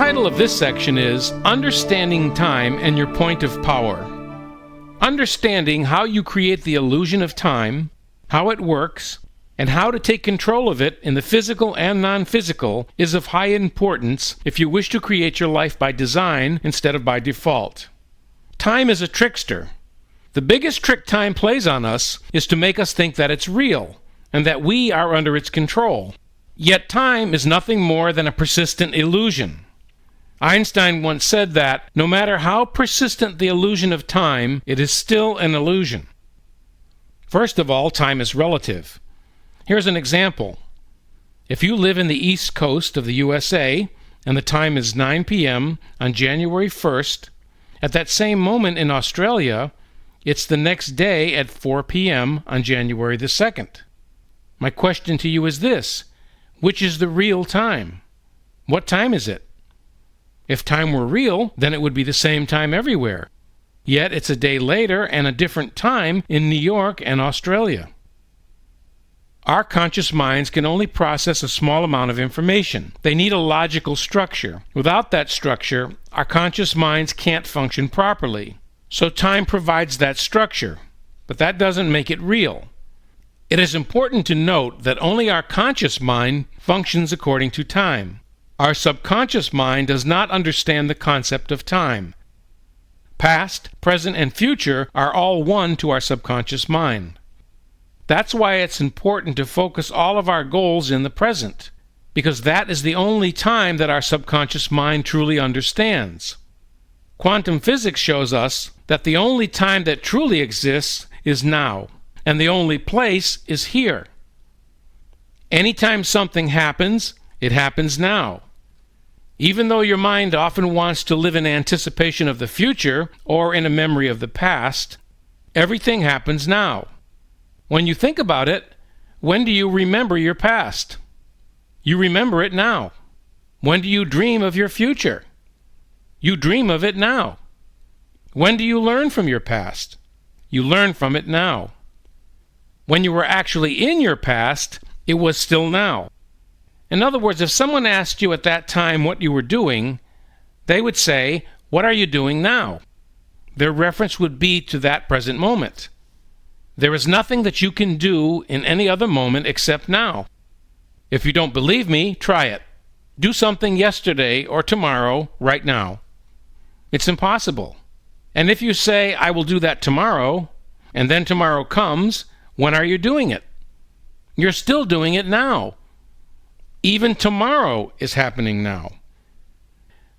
title of this section is Understanding Time and Your Point of Power. Understanding how you create the illusion of time, how it works, and how to take control of it in the physical and non-physical is of high importance if you wish to create your life by design instead of by default. Time is a trickster. The biggest trick time plays on us is to make us think that it's real and that we are under its control. Yet time is nothing more than a persistent illusion. Einstein once said that no matter how persistent the illusion of time, it is still an illusion. First of all, time is relative. Here's an example. If you live in the East Coast of the USA and the time is 9 p.m. on January 1st, at that same moment in Australia, it's the next day at 4 p.m. on January the 2nd. My question to you is this: which is the real time? What time is it? If time were real, then it would be the same time everywhere. Yet it's a day later and a different time in New York and Australia. Our conscious minds can only process a small amount of information. They need a logical structure. Without that structure, our conscious minds can't function properly. So time provides that structure, but that doesn't make it real. It is important to note that only our conscious mind functions according to time. Our subconscious mind does not understand the concept of time. Past, present, and future are all one to our subconscious mind. That's why it's important to focus all of our goals in the present, because that is the only time that our subconscious mind truly understands. Quantum physics shows us that the only time that truly exists is now, and the only place is here. Anytime something happens, it happens now. Even though your mind often wants to live in anticipation of the future or in a memory of the past, everything happens now. When you think about it, when do you remember your past? You remember it now. When do you dream of your future? You dream of it now. When do you learn from your past? You learn from it now. When you were actually in your past, it was still now. In other words, if someone asked you at that time what you were doing, they would say, "What are you doing now?" Their reference would be to that present moment. There is nothing that you can do in any other moment except now. If you don't believe me, try it. Do something yesterday or tomorrow, right now. It's impossible. And if you say, "I will do that tomorrow," and then tomorrow comes, when are you doing it? You're still doing it now. Even tomorrow is happening now.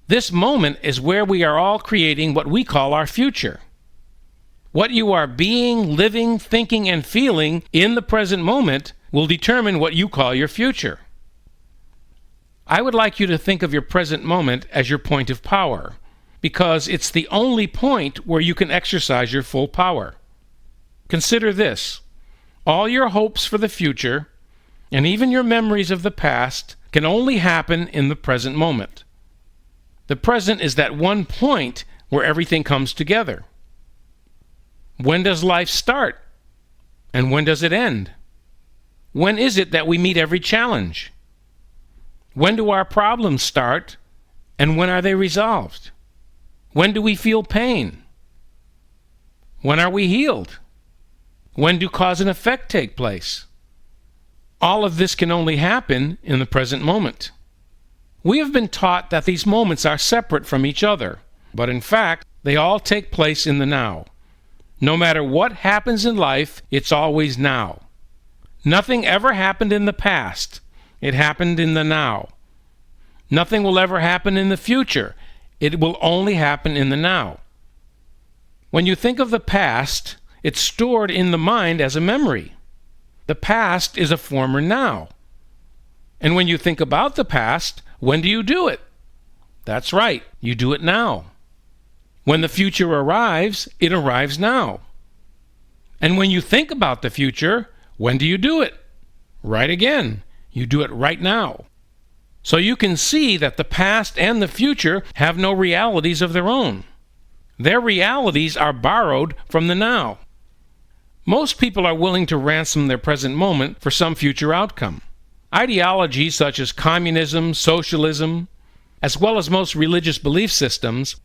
This moment is where we are all creating what we call our future. What you are being, living, thinking, and feeling in the present moment will determine what you call your future. I would like you to think of your present moment as your point of power, because it's the only point where you can exercise your full power. Consider this: all your hopes for the future, and even your memories of the past, can only happen in the present moment. The present is that one point where everything comes together. When does life start? And when does it end? When is it that we meet every challenge? When do our problems start? And when are they resolved? When do we feel pain? When are we healed? When do cause and effect take place? All of this can only happen in the present moment. We have been taught that these moments are separate from each other, but in fact, they all take place in the now. No matter what happens in life, it's always now. Nothing ever happened in the past. It happened in the now. Nothing will ever happen in the future. It will only happen in the now. When you think of the past, it's stored in the mind as a memory. The past is a former now. And when you think about the past, when do you do it? That's right, you do it now. When the future arrives, it arrives now. And when you think about the future, when do you do it? Right again, you do it right now. So you can see that the past and the future have no realities of their own. Their realities are borrowed from the now. Most people are willing to ransom their present moment for some future outcome. Ideologies such as communism, socialism, as well as most religious belief systems,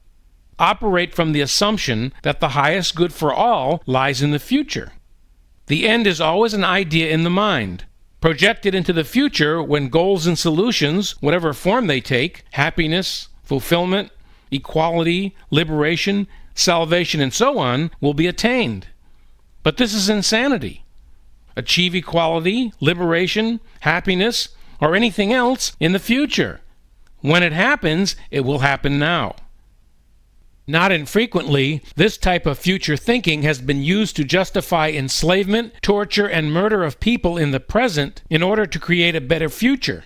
operate from the assumption that the highest good for all lies in the future. The end is always an idea in the mind, projected into the future when goals and solutions, whatever form they take, happiness, fulfillment, equality, liberation, salvation, and so on, will be attained. But this is insanity. Achieve equality, liberation, happiness, or anything else in the future. When it happens, it will happen now. Not infrequently, this type of future thinking has been used to justify enslavement, torture, and murder of people in the present in order to create a better future.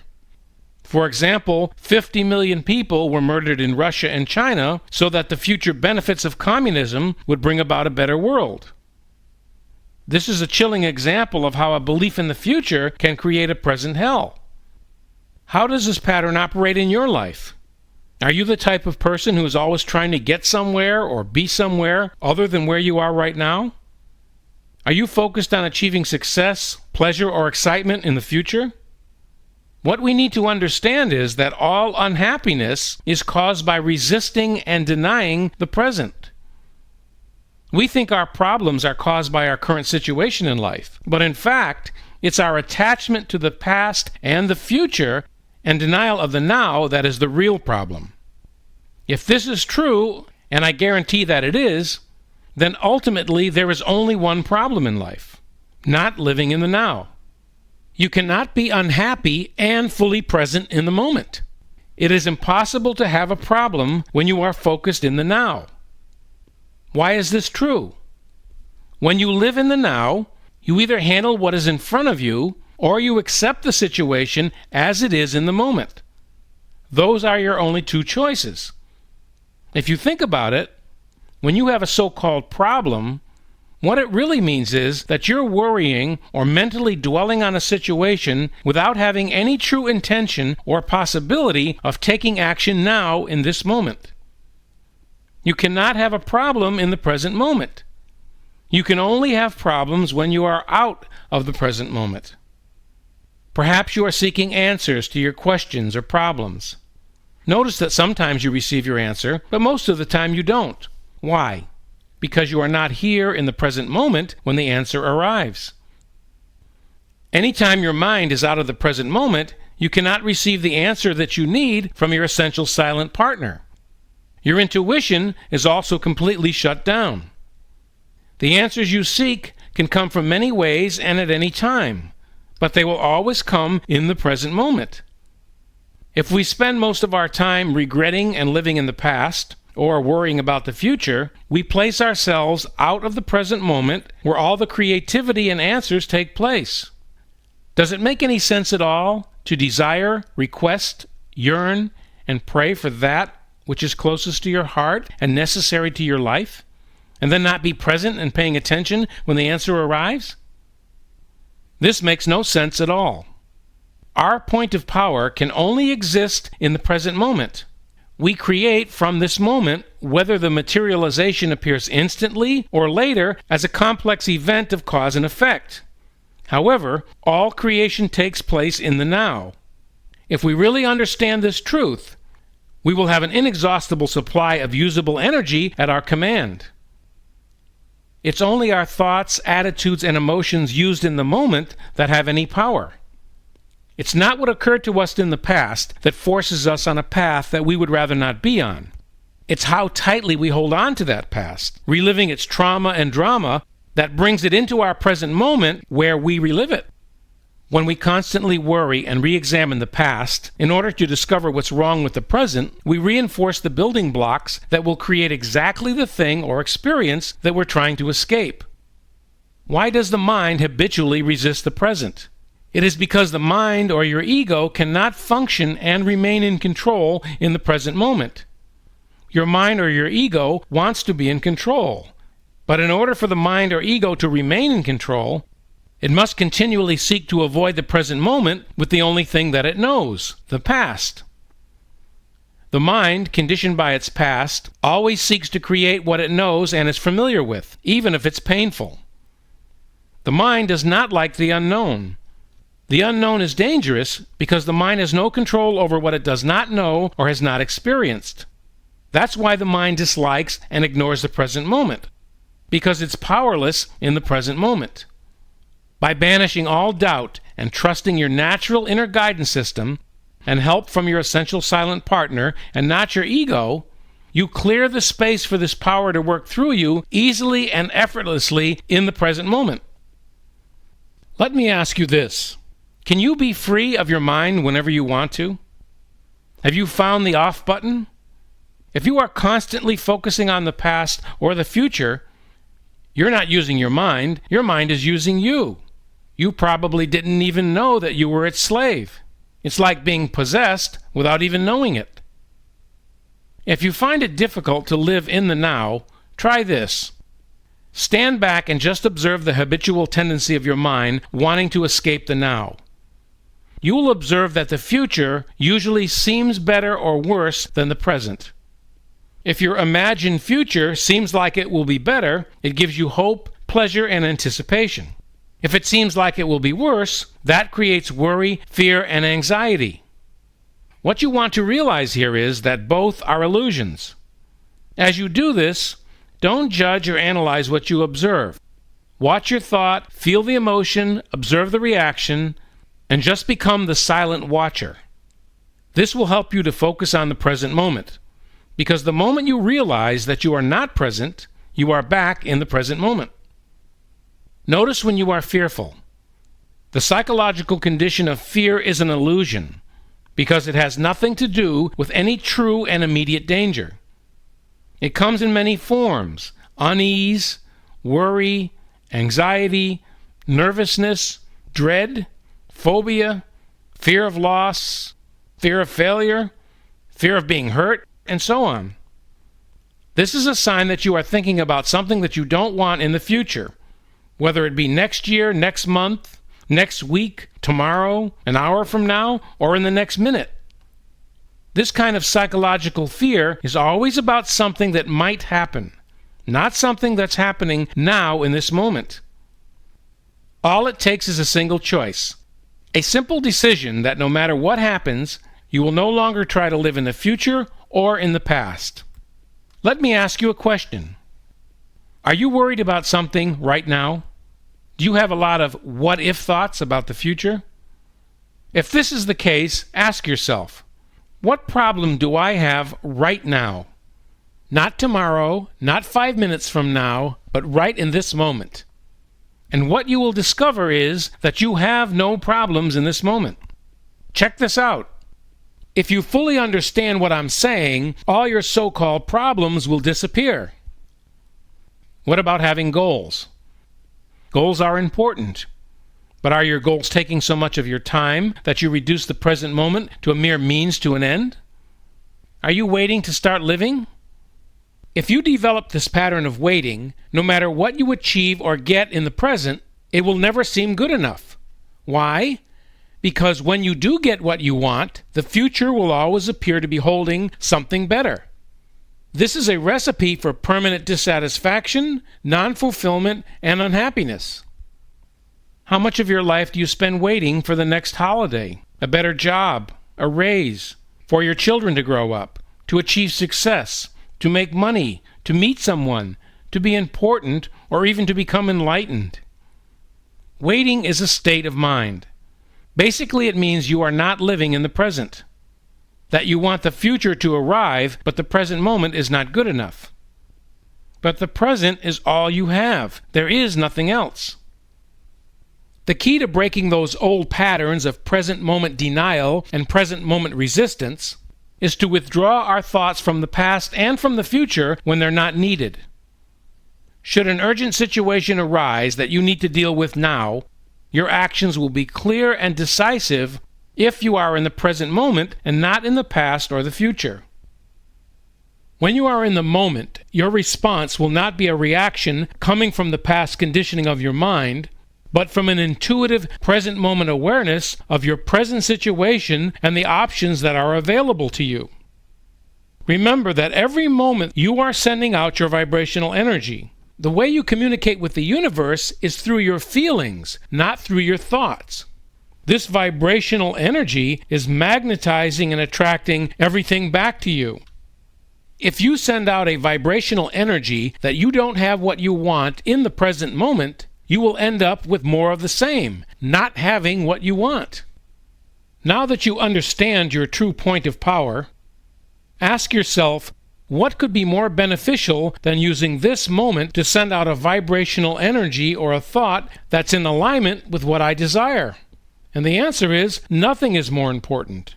For example, 50 million people were murdered in Russia and China so that the future benefits of communism would bring about a better world. This is a chilling example of how a belief in the future can create a present hell. How does this pattern operate in your life? Are you the type of person who is always trying to get somewhere or be somewhere other than where you are right now? Are you focused on achieving success, pleasure, or excitement in the future? What we need to understand is that all unhappiness is caused by resisting and denying the present. We think our problems are caused by our current situation in life, but in fact, it's our attachment to the past and the future and denial of the now that is the real problem. If this is true, and I guarantee that it is, then ultimately there is only one problem in life: not living in the now. You cannot be unhappy and fully present in the moment. It is impossible to have a problem when you are focused in the now. Why is this true? When you live in the now, you either handle what is in front of you or you accept the situation as it is in the moment. Those are your only two choices. If you think about it, when you have a so-called problem, what it really means is that you're worrying or mentally dwelling on a situation without having any true intention or possibility of taking action now in this moment. You cannot have a problem in the present moment. You can only have problems when you are out of the present moment. Perhaps you are seeking answers to your questions or problems. Notice that sometimes you receive your answer, but most of the time you don't. Why? Because you are not here in the present moment when the answer arrives. Anytime your mind is out of the present moment, you cannot receive the answer that you need from your essential silent partner. Your intuition is also completely shut down. The answers you seek can come from many ways and at any time, but they will always come in the present moment. If we spend most of our time regretting and living in the past, or worrying about the future, we place ourselves out of the present moment where all the creativity and answers take place. Does it make any sense at all to desire, request, yearn, and pray for that which is closest to your heart and necessary to your life, and then not be present and paying attention when the answer arrives? This makes no sense at all. Our point of power can only exist in the present moment. We create from this moment whether the materialization appears instantly or later as a complex event of cause and effect. However, all creation takes place in the now. If we really understand this truth, we will have an inexhaustible supply of usable energy at our command. It's only our thoughts, attitudes, and emotions used in the moment that have any power. It's not what occurred to us in the past that forces us on a path that we would rather not be on. It's how tightly we hold on to that past, reliving its trauma and drama, that brings it into our present moment where we relive it. When we constantly worry and re-examine the past in order to discover what's wrong with the present, we reinforce the building blocks that will create exactly the thing or experience that we're trying to escape. Why does the mind habitually resist the present? It is because the mind or your ego cannot function and remain in control in the present moment. Your mind or your ego wants to be in control, but in order for the mind or ego to remain in control, it must continually seek to avoid the present moment with the only thing that it knows, the past. The mind, conditioned by its past, always seeks to create what it knows and is familiar with, even if it's painful. The mind does not like the unknown. The unknown is dangerous because the mind has no control over what it does not know or has not experienced. That's why the mind dislikes and ignores the present moment, because it's powerless in the present moment. By banishing all doubt and trusting your natural inner guidance system and help from your essential silent partner and not your ego, you clear the space for this power to work through you easily and effortlessly in the present moment. Let me ask you this. Can you be free of your mind whenever you want to? Have you found the off button? If you are constantly focusing on the past or the future, you're not using your mind is using you. You probably didn't even know that you were its slave. It's like being possessed without even knowing it. If you find it difficult to live in the now, try this. Stand back and just observe the habitual tendency of your mind wanting to escape the now. You will observe that the future usually seems better or worse than the present. If your imagined future seems like it will be better, it gives you hope, pleasure, and anticipation. If it seems like it will be worse, that creates worry, fear, and anxiety. What you want to realize here is that both are illusions. As you do this, don't judge or analyze what you observe. Watch your thought, feel the emotion, observe the reaction, and just become the silent watcher. This will help you to focus on the present moment, because the moment you realize that you are not present, you are back in the present moment. Notice when you are fearful. The psychological condition of fear is an illusion, because it has nothing to do with any true and immediate danger. It comes in many forms: unease, worry, anxiety, nervousness, dread, phobia, fear of loss, fear of failure, fear of being hurt, and so on. This is a sign that you are thinking about something that you don't want in the future, whether it be next year, next month, next week, tomorrow, an hour from now, or in the next minute. This kind of psychological fear is always about something that might happen, not something that's happening now in this moment. All it takes is a single choice, a simple decision that no matter what happens, you will no longer try to live in the future or in the past. Let me ask you a question. Are you worried about something right now? Do you have a lot of what-if thoughts about the future? If this is the case, ask yourself, what problem do I have right now? Not tomorrow, not 5 minutes from now, but right in this moment. And what you will discover is that you have no problems in this moment. Check this out. If you fully understand what I'm saying, all your so-called problems will disappear. What about having goals? Goals are important. But are your goals taking so much of your time that you reduce the present moment to a mere means to an end? Are you waiting to start living? If you develop this pattern of waiting, no matter what you achieve or get in the present, it will never seem good enough. Why? Because when you do get what you want, the future will always appear to be holding something better. This is a recipe for permanent dissatisfaction, non-fulfillment, and unhappiness. How much of your life do you spend waiting for the next holiday, a better job, a raise, for your children to grow up, to achieve success, to make money, to meet someone, to be important, or even to become enlightened? Waiting is a state of mind. Basically, it means you are not living in the present, that you want the future to arrive, but the present moment is not good enough. But the present is all you have. There is nothing else. The key to breaking those old patterns of present moment denial and present moment resistance is to withdraw our thoughts from the past and from the future when they're not needed. Should an urgent situation arise that you need to deal with now, your actions will be clear and decisive if you are in the present moment and not in the past or the future. When you are in the moment, your response will not be a reaction coming from the past conditioning of your mind, but from an intuitive present moment awareness of your present situation and the options that are available to you. Remember that every moment you are sending out your vibrational energy. The way you communicate with the universe is through your feelings, not through your thoughts. This vibrational energy is magnetizing and attracting everything back to you. If you send out a vibrational energy that you don't have what you want in the present moment, you will end up with more of the same, not having what you want. Now that you understand your true point of power, ask yourself, what could be more beneficial than using this moment to send out a vibrational energy or a thought that's in alignment with what I desire? And the answer is, nothing is more important.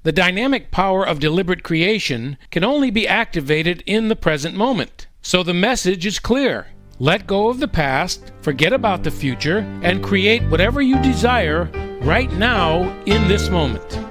The dynamic power of deliberate creation can only be activated in the present moment. So the message is clear. Let go of the past, forget about the future, and create whatever you desire right now in this moment.